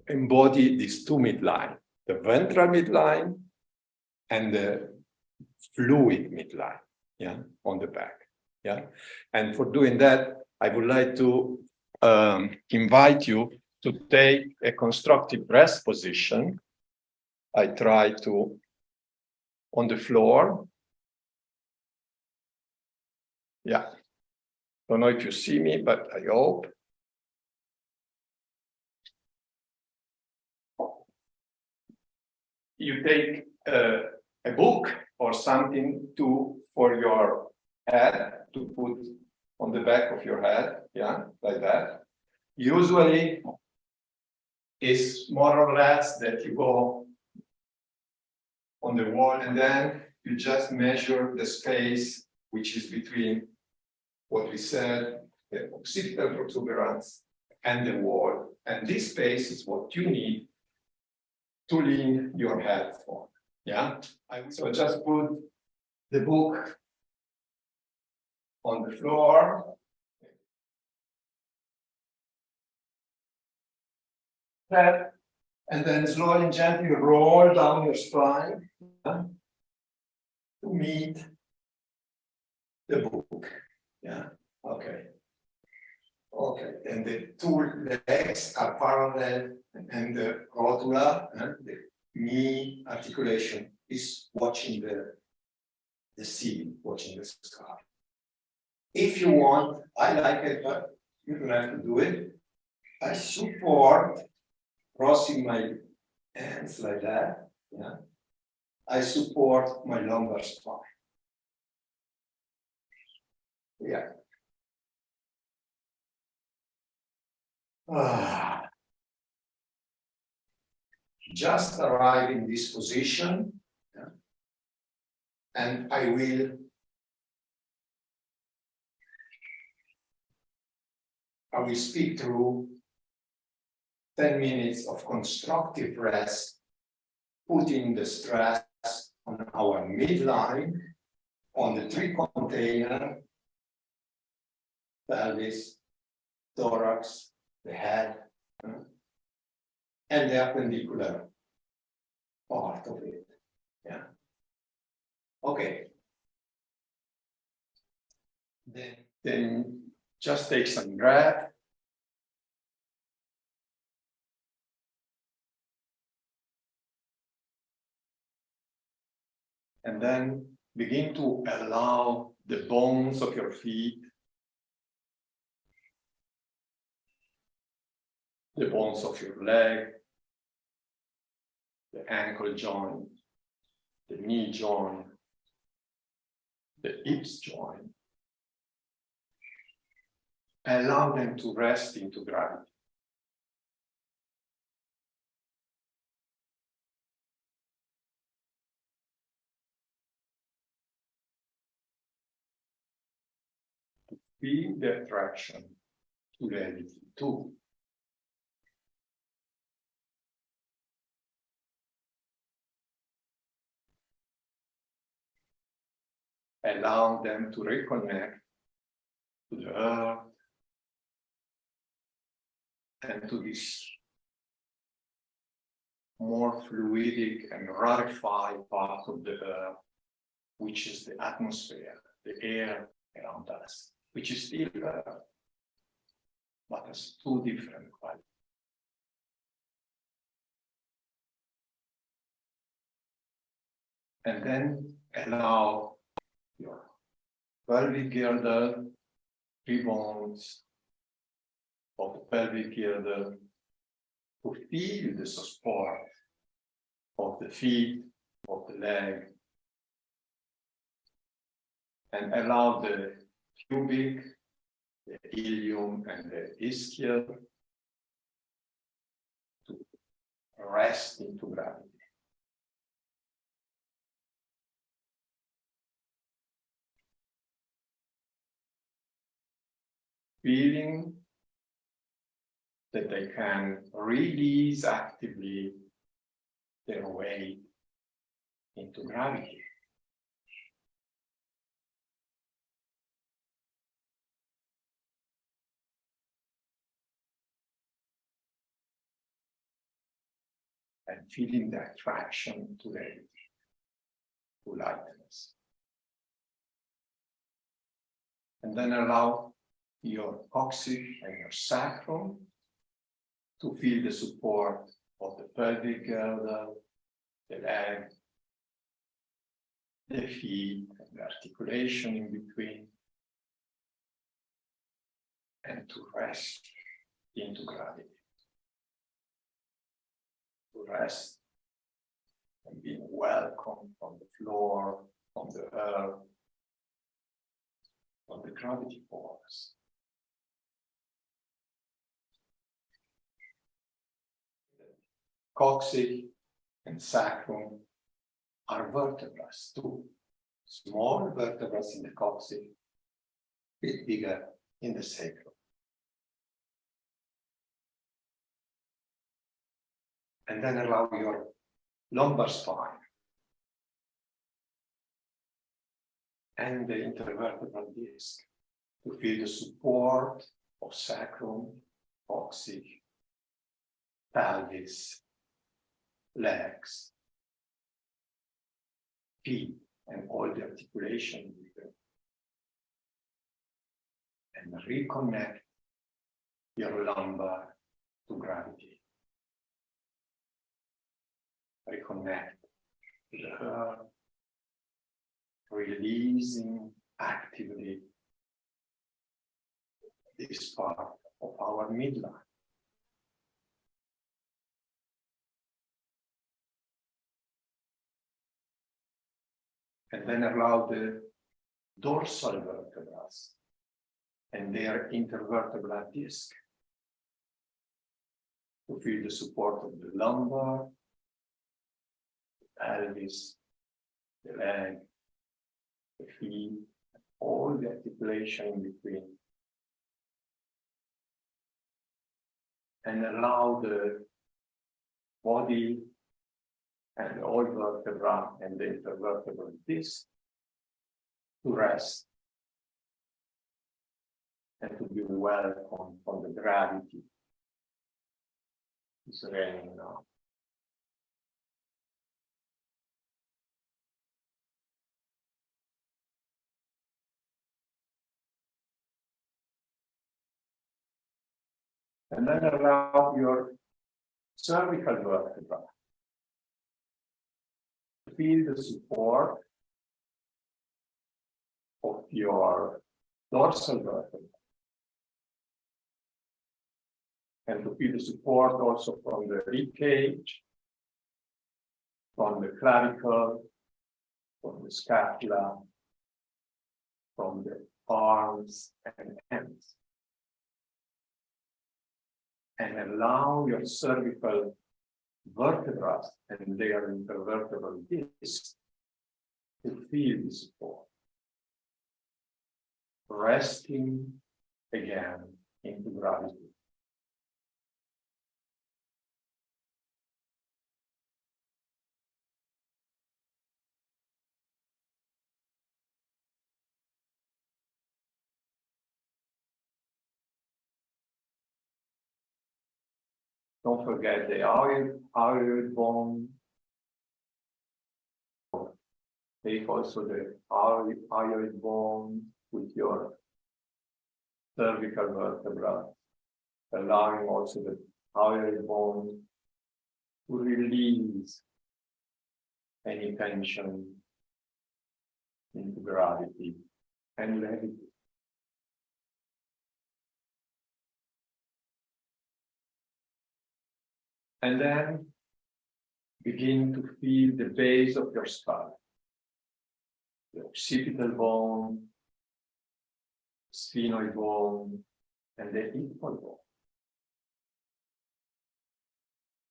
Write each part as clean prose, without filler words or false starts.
embody these two midlines, the ventral midline and the fluid midline, yeah, on the back, yeah. And for doing that, I would like to invite you to take a constructive rest position. I try to, on the floor. Yeah. Don't know if you see me, but I hope. You take a book or something for your head to put on the back of your head, yeah, like that. Usually, it's more or less that you go on the wall and then you just measure the space which is between what we said, the occipital protuberance and the wall. And this space is what you need to lean your head for. Yeah. So just put the book on the floor. And then slowly and gently roll down your spine, yeah, to meet the book. Yeah. Okay. Okay. And the two legs are parallel, and the rotula, the knee articulation is watching the sea, watching the sky. If you want, I like it, but you don't have to do it. I support, crossing my hands like that. Yeah. I support my lumbar spine. Yeah. Just arrive in this position, yeah, and I will speak through 10 minutes of constructive rest, putting the stress on our midline, on the three container, pelvis, thorax, the head, and the appendicular part of it. Yeah. Okay. Then just take some breath. And then begin to allow the bones of your feet, the bones of your leg, the ankle joint, the knee joint, the hips joint. Allow them to rest into gravity. To feel the attraction to reality too. Allow them to reconnect to the earth and to this more fluidic and rarefied part of the earth, which is the atmosphere, the air around us, which is still earth, but has two different qualities. And then allow your pelvic girdle, three bones of the pelvic girdle to feel the support of the feet, of the leg, and allow the pubic, the ilium, and the ischial to rest into gravity. Feeling that they can release actively their weight into gravity. feeling the attraction to reality, to lightness. And then allow your coccyx and your sacrum to feel the support of the pelvic girdle, the leg, the feet, and the articulation in between, and to rest into gravity. To rest and being welcomed from the floor, from the earth, from the gravity force. Coccyx and sacrum are vertebrae too. Small vertebrae in the coccyx, a bit bigger in the sacrum. And then allow your lumbar spine and the intervertebral disc to feel the support of sacrum, coccyx, pelvis, legs, feet, and all the articulation with it. And reconnect your lumbar to gravity. Reconnect to the earth, releasing actively this part of our midline. And then allow the dorsal vertebrae and their intervertebral disc to feel the support of the lumbar, the pelvis, the leg, the feet, all the articulation in between. And allow the body and all vertebra and the intervertebral disc to rest and to be welcomed from the gravity. It's raining now. And then allow your cervical vertebra to feel the support of your dorsal vertebra. And to feel the support also from the rib cage, from the clavicle, from the scapula, from the arms and hands. And allow your cervical vertebrae and their intervertebral discs to feel the support. Resting again into gravity. Don't forget the hyoid bone. Take also the hyoid bone with your cervical vertebra, allowing also the hyoid bone to release any tension into gravity and let it. And then begin to feel the base of your skull, the occipital bone, sphenoid bone, and the etmoid bone.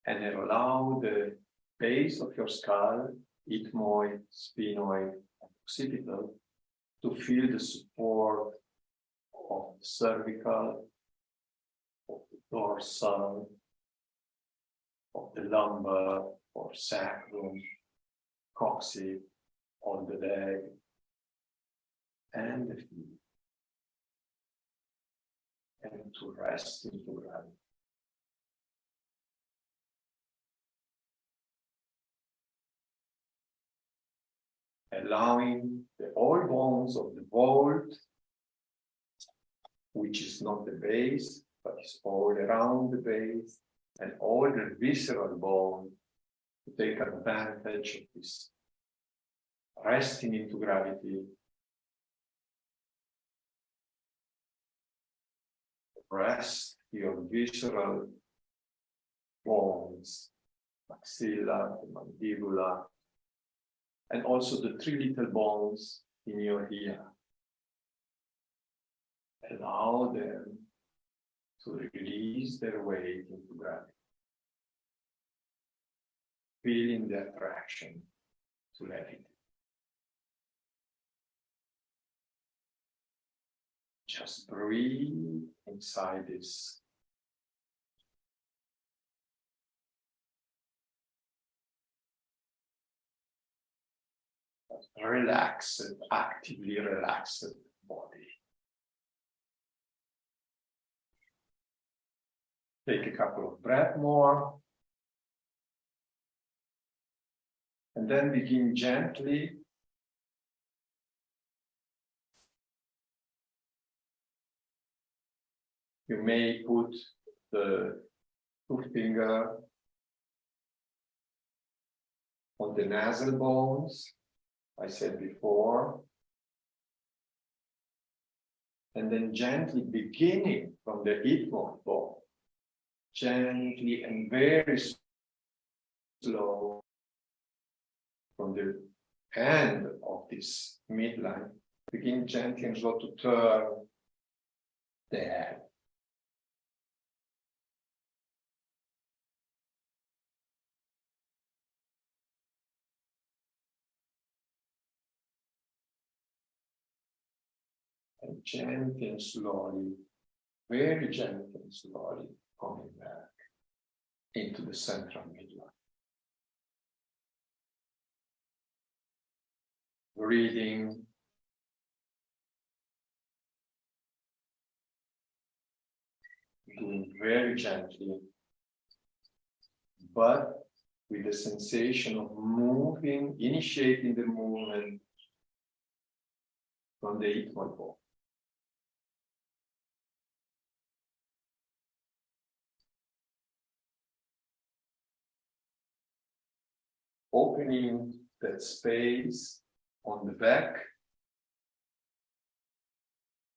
And then allow the base of your skull, etmoid, sphenoid, and occipital, to feel the support of the cervical, of the dorsal, of the lumbar or sacrum, coccyx, on the leg, and the feet, and to rest into gravity. allowing the whole bones of the vault, which is not the base, but is all around the base, and all the visceral bone to take advantage of this resting into gravity, rest your visceral bones, maxilla, the mandibula, and also the three little bones in your ear. Allow them to release their weight into gravity, feeling the attraction to levity. Just breathe inside this. Relaxed, actively relaxed body. Take a couple of breaths more. And then begin gently you may put the two fingers on the nasal bones, I said before, and then gently beginning from the etmoide bone, gently and very slow from the end of this midline, begin gently and slow to turn the head. And gently and slowly, very gently and slowly, coming back into the central midline. Breathing. Doing very gently, but with the sensation of moving, initiating the movement from the etmoide bone. Opening that space on the back,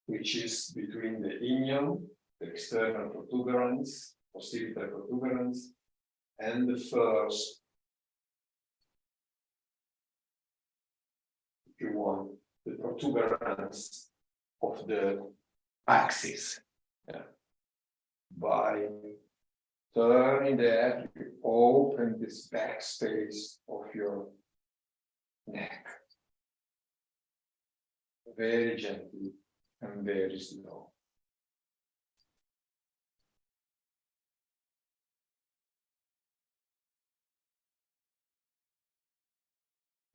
which is between the ilium, the external protuberance, posterior protuberance, and the first, if you want, the protuberance of the axis. Yeah. By turning the head, you open this back space of your neck. Very gently and very slow.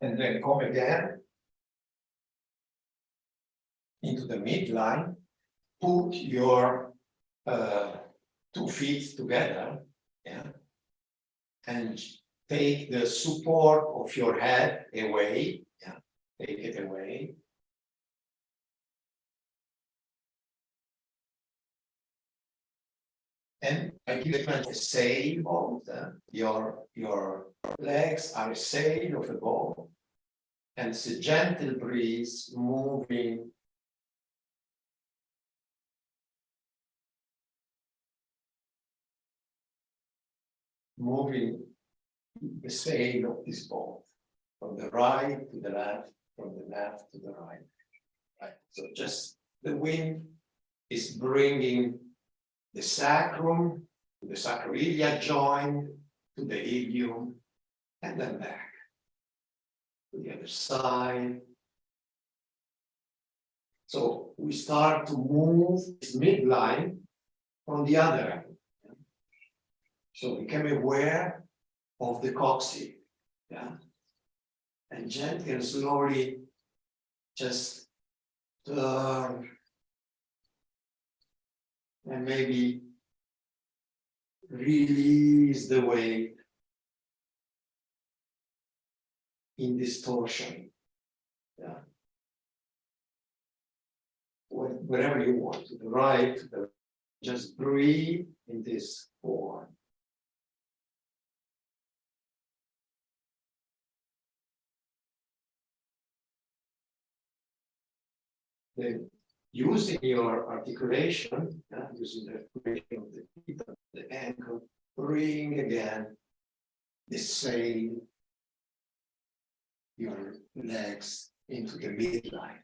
And then come again into the midline, put your 2 feet together, yeah, and take the support of your head away, yeah, take it away. And I give it a sailboat. Your legs are a sail of a boat, and it's a gentle breeze moving the sail of this boat from the right to the left, from the left to the right. Right. So just the wind is bringing the sacrum to the sacroiliac joint, to the ilium, and then back to the other side. So we start to move this midline from the other end. So become aware of the coccige, yeah, and gently and slowly just turn and maybe release the weight in distortion wherever you want, to the right, to the left. Just breathe in this form. Then using your articulation, using the articulation of the feet, the ankle, bring again the same, your legs into the midline.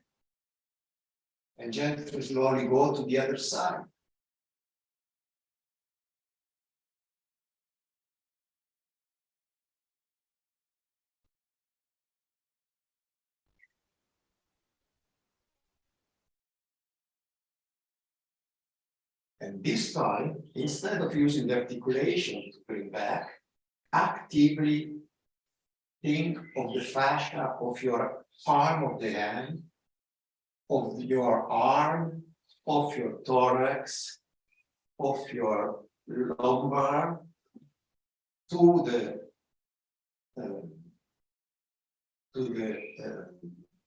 And gently, slowly go to the other side. And this time, instead of using the articulation to bring back, actively think of the fascia of your palm of the hand, of your arm, of your thorax, of your lumbar, to the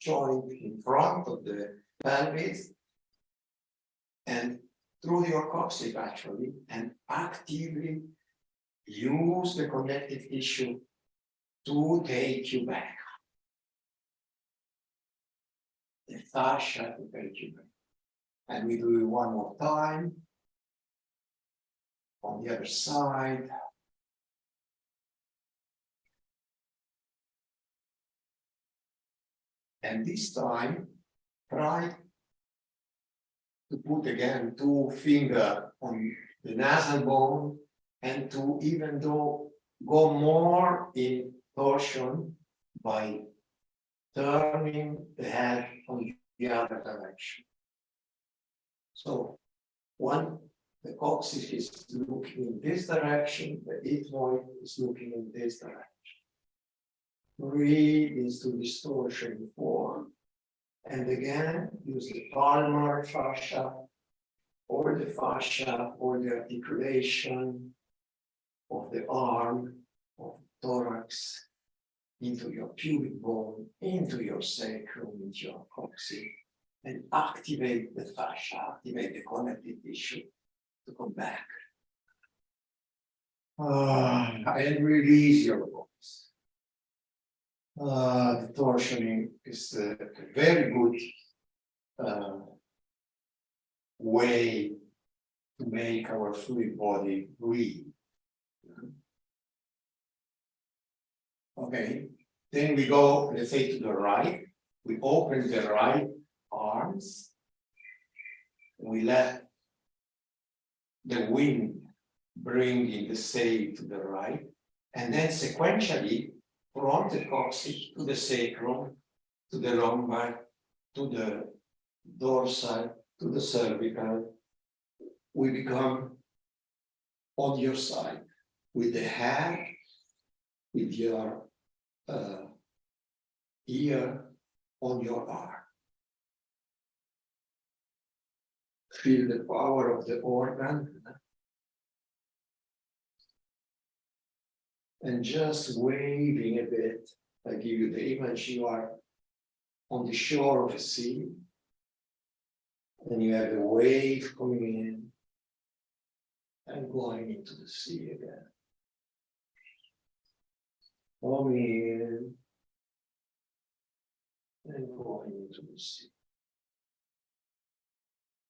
joint in front of the pelvis, and through your coccyx actually, and actively use the connective tissue to take you back. The fascia to take you back. And we do it one more time. On the other side. And this time, try to put again 2 fingers on the nasal bone and to even though go more in torsion by turning the head on the other direction. So one, the coccyx is looking in this direction, the etmoide is looking in this direction. Breathe into distortion form. And again, use the palmar fascia, or the fascia, or the articulation of the arm, of the thorax, into your pubic bone, into your sacrum, into your coccyx, and activate the fascia, activate the connective tissue to come back. And release your voice. The torsioning is a very good way to make our fluid body breathe. Okay, then we go, let's say, to the right. We open the right arms. We let the wind bring in the sail to the right. And then sequentially, from the coccyx to the sacrum, to the lumbar, to the dorsal, to the cervical, we become on your side, with the head, with your ear on your arm. Feel the power of the organ. And just waving a bit, I give you the image, you are on the shore of a sea, and you have a wave coming in and going into the sea again. Coming in and going into the sea.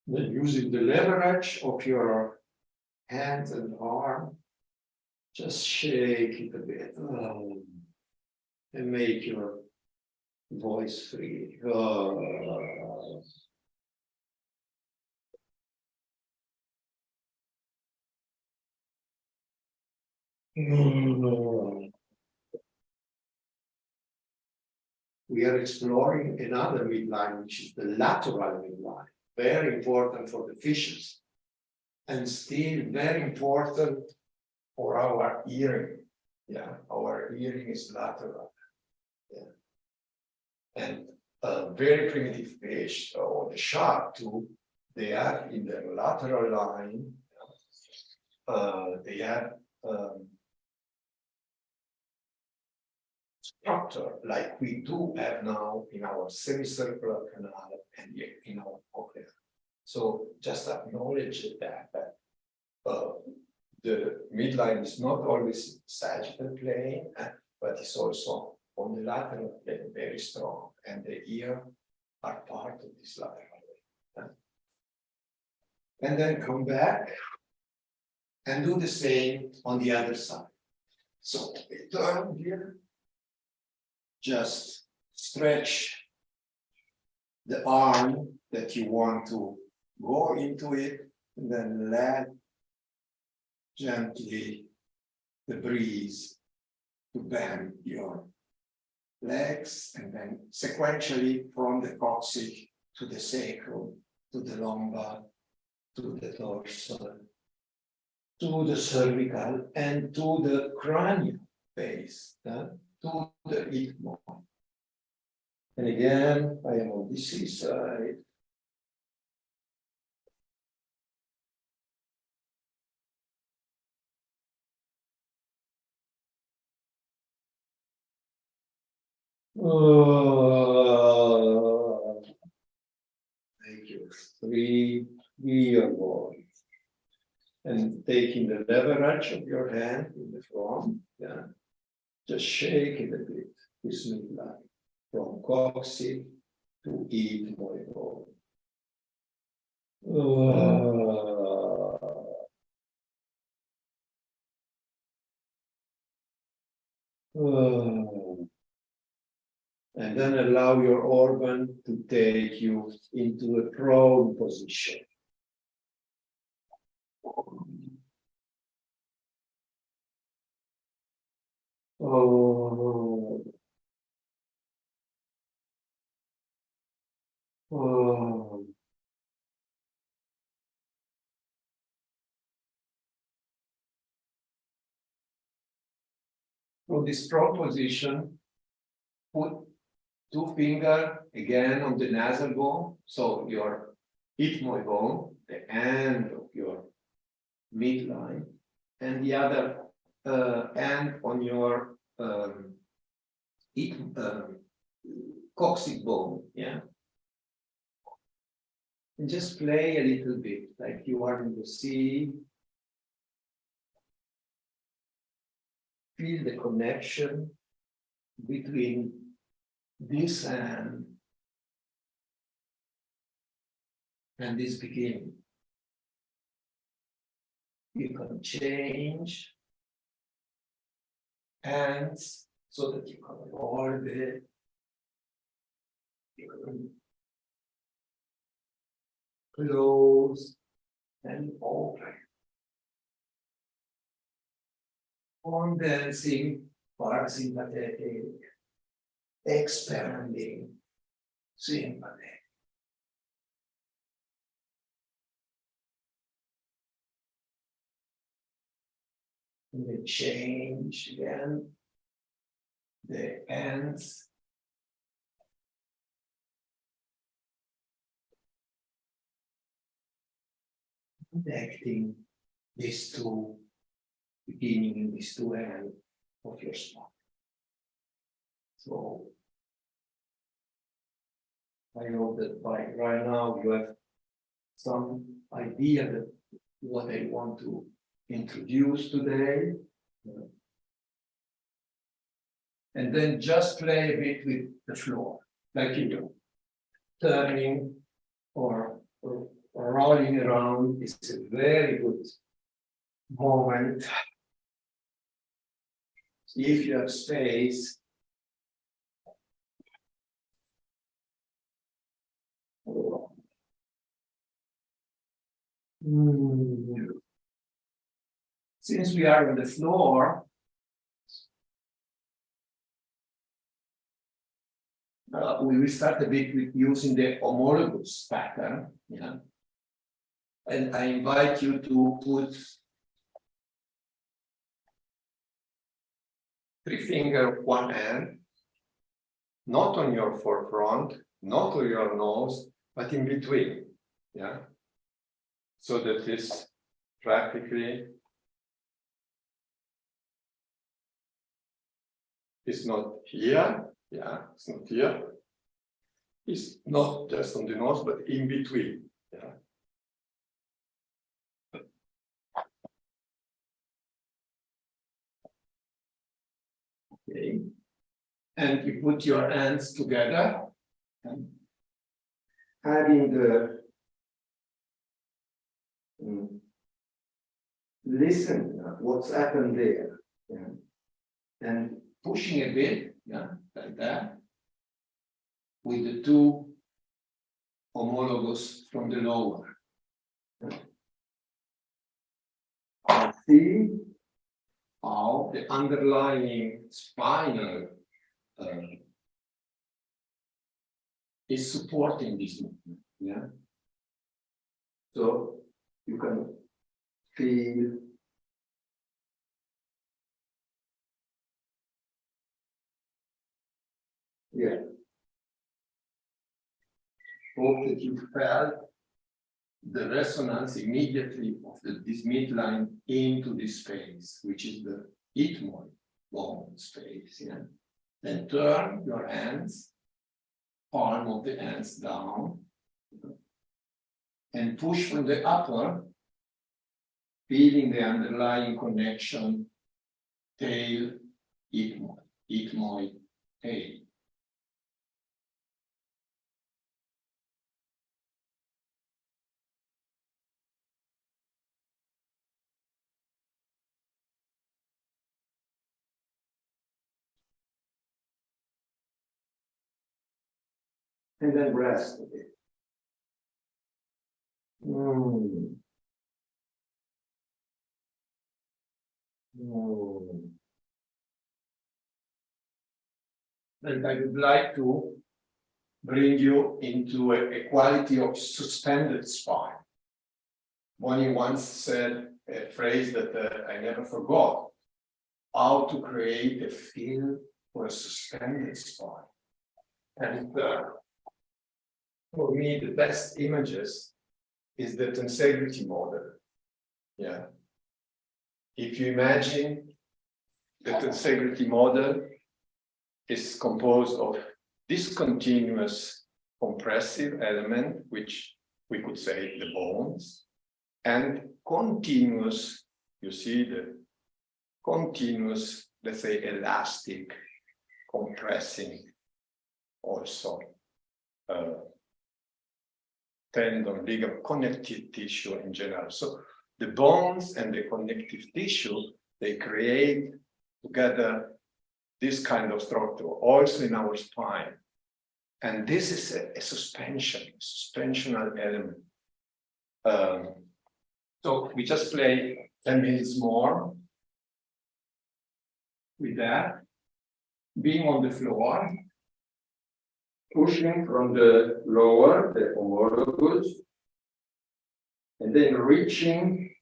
Then using the leverage of your hands and arm, just shake it a bit and make your voice free. We are exploring another midline, which is the lateral midline, very important for the fishes, and still very important for our hearing. Yeah, our hearing is lateral. Yeah. And a very primitive fish, or the shark too, they have in their lateral line, they have structure like we do have now in our semicircular canal and in our cochlea. So just acknowledge that the midline is not always sagittal plane, but it's also on the lateral plane very strong, and the ear are part of this lateral plane. And then come back and do the same on the other side. So turn here, just stretch the arm that you want to go into it, and then let gently the breeze to bend your legs, and then sequentially from the coccyx to the sacrum, to the lumbar, to the dorsal, to the cervical, and to the cranial base, to the etmoide. And again, I am on this side. Thank you. Three your voice. And taking the leverage of your hand in the front, just shake it a bit, this midline, from coccyx to etmoide. And then allow your organ to take you into a prone position. From this prone position, put two fingers again on the nasal bone, so your etmoid bone, the end of your midline, and the other end on your coccyx bone, and just play a little bit like you are in the sea. Feel the connection between this end and this beginning. You can change hands so that you can hold it. You can close and open. Condensing, parasympathetic, expanding, sympathetic. And then change again the ends. Connecting these two beginning in these two ends of your spine. So I hope that by right now you have some idea that what I want to introduce today. And then just play a bit with the floor, like you do. Turning or rolling around is a very good moment. If you have space, since we are on the floor, we will start a bit with using the homologous pattern. And I invite you to put 3 fingers, one hand, not on your forefront, not on your nose, but in between. So that is practically it's not here. It's not here. It's not just on the nose, but in between. Okay. And you put your hands together, having the listen what's happened there, yeah. And pushing a bit, yeah, like that, with the two homologous from the lower. I see how the underlying spinal is supporting this movement. Yeah. So you can feel hope that you felt the resonance immediately of this midline into this space, which is the etmoide bone space. Yeah. Then turn your hands, palm of the hands down, and push from the upper, feeling the underlying connection, tail, etmoide, tail. And then rest a bit. And I would like to bring you into a quality of suspended spine. One once said a phrase that I never forgot: how to create a feel for a suspended spine. And for me, the best images is the tensegrity model. Yeah. If you imagine the tensegrity model is composed of discontinuous compressive element, which we could say the bones, and continuous, you see the continuous, let's say, elastic compressing also tendon, ligament, connective tissue in general. So the bones and the connective tissue, they create together this kind of structure, also in our spine. And this is a suspensional element. So we just play 10 minutes more with that, being on the floor, pushing from the lower, the homologous, and then reaching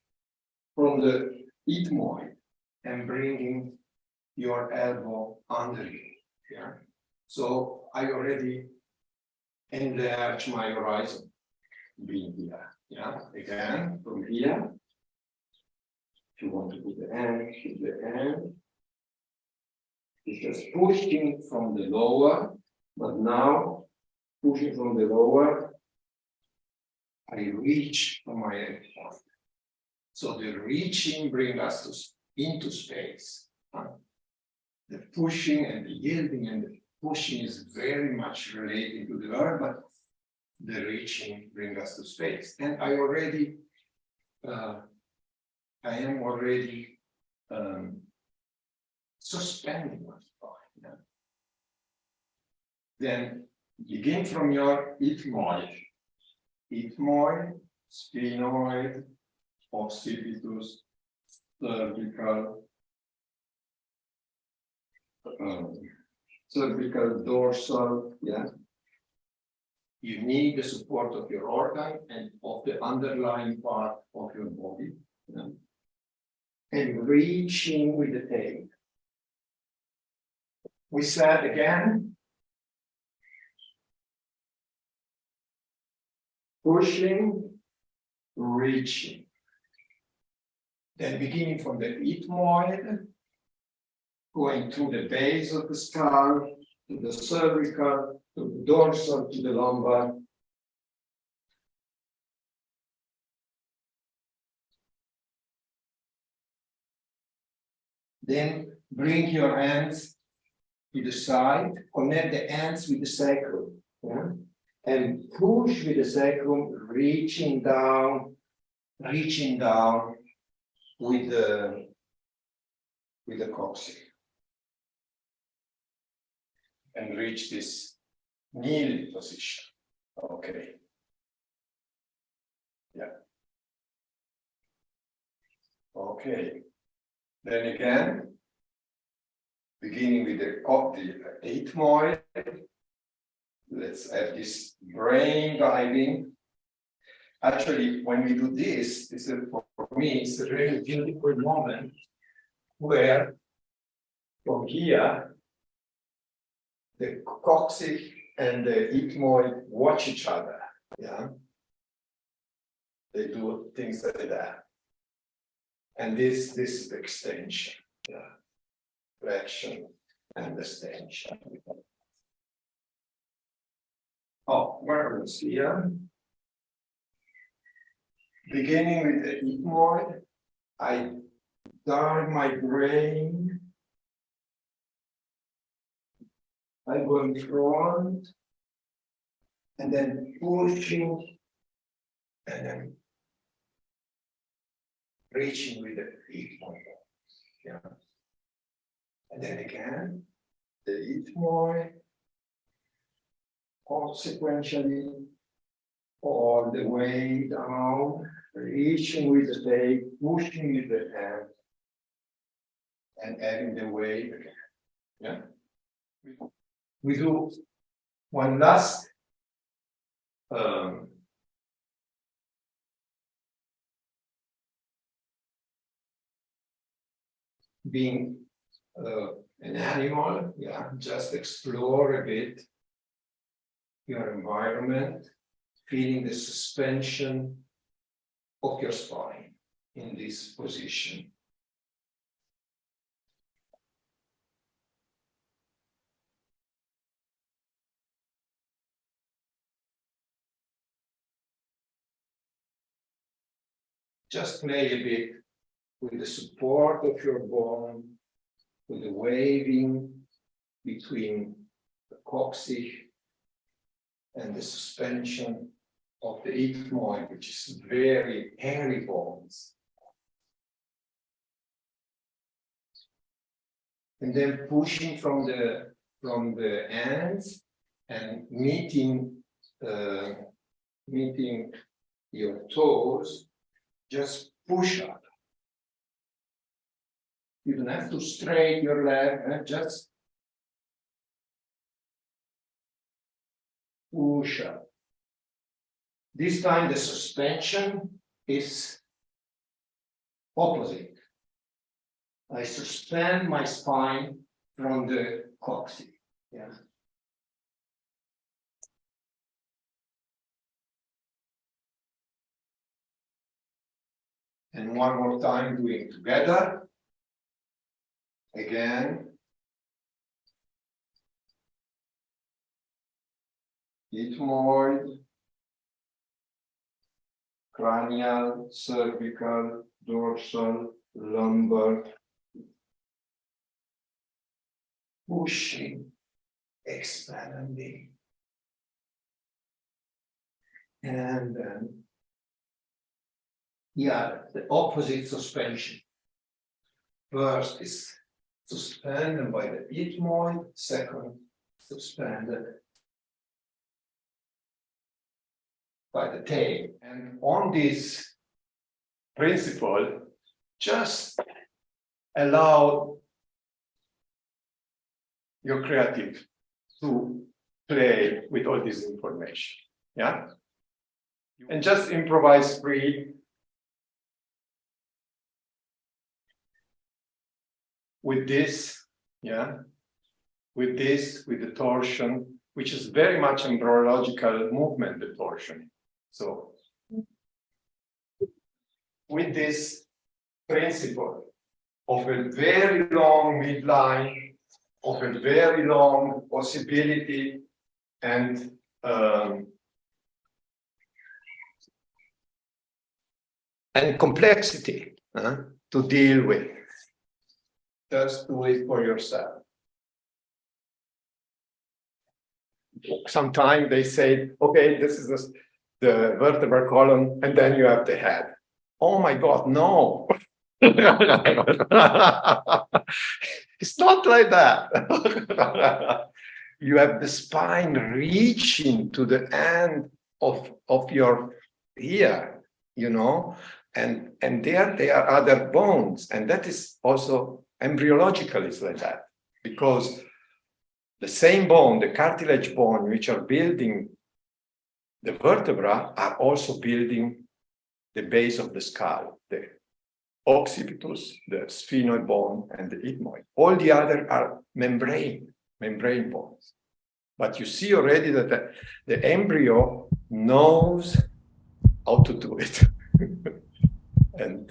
from the etmoide and bringing your elbow under you. Yeah. So I already enlarge my horizon, being here. Yeah. Again, from here. If you want to put the hand, put the hand. It's just pushing from the lower, but now pushing from the lower, I reach from my endpoint. So the reaching brings us into space. The pushing and the yielding and the pushing is very much related to the verb, but the reaching brings us to space. And I am already suspending my spine. Yeah. Then begin from your etmoide, sphenoid, occipitus, cervical, dorsal. Yeah. You need the support of your organ and of the underlying part of your body. Yeah. And reaching with the tail. We said again, pushing, reaching. Then beginning from the etmoid, going through the base of the skull, to the cervical, to the dorsal, to the lumbar. Then bring your hands to the side, connect the ends with the sacrum, yeah? And push with the sacrum, reaching down with the coccyx. And reach this kneel position. Okay. Yeah. Okay. Then again, beginning with the etmoide. Let's have this brain diving. Actually, when we do this, for me, it's a really beautiful moment where from here, the coccyx and the etmoid watch each other. Yeah. They do things like that. And this is the extension. Yeah. Flexion and extension. Oh, where was here? Beginning with the etmoid, I dive my brain. I go in front, and then pushing, and then reaching with the etmoid. Yeah. And then again, the etmoid, consequentially, all the way down, reaching with the leg, pushing with the hand, and adding the weight again. Yeah. We do one last being an animal, yeah, just explore a bit your environment, feeling the suspension of your spine in this position. Just play a bit with the support of your bone, with the waving between the coccyx and the suspension of the etmoid, which is very hairy bones. And then pushing from the ends and meeting your toes, just push up. You don't have to straighten your leg, just push up. This time the suspension is opposite. I suspend my spine from the coccyx. Yeah. And one more time, doing together. Again. Etmoid, cranial, cervical, dorsal, lumbar. Pushing, expanding. And then, yeah, the opposite suspension. First is suspended by the etmoid, second, suspended by the tail. And on this principle, just allow your creative to play with all this information. Yeah? And just improvise free with this, yeah, with the torsion, which is very much embryological movement, the torsion. So, with this principle of a very long midline, of a very long possibility, and complexity to deal with. Just do it for yourself. sometime they say, okay, this is the vertebral column, and then you have the head. Oh my God, no. It's not like that. You have the spine reaching to the end of your ear, you know, and there are other bones, and that is also embryological is like that, because the same bone, the cartilage bone, which are building the vertebra, are also building the base of the skull, the occipitus, the sphenoid bone, and the ethmoid. All the other are membrane bones. But you see already that the embryo knows how to do it. And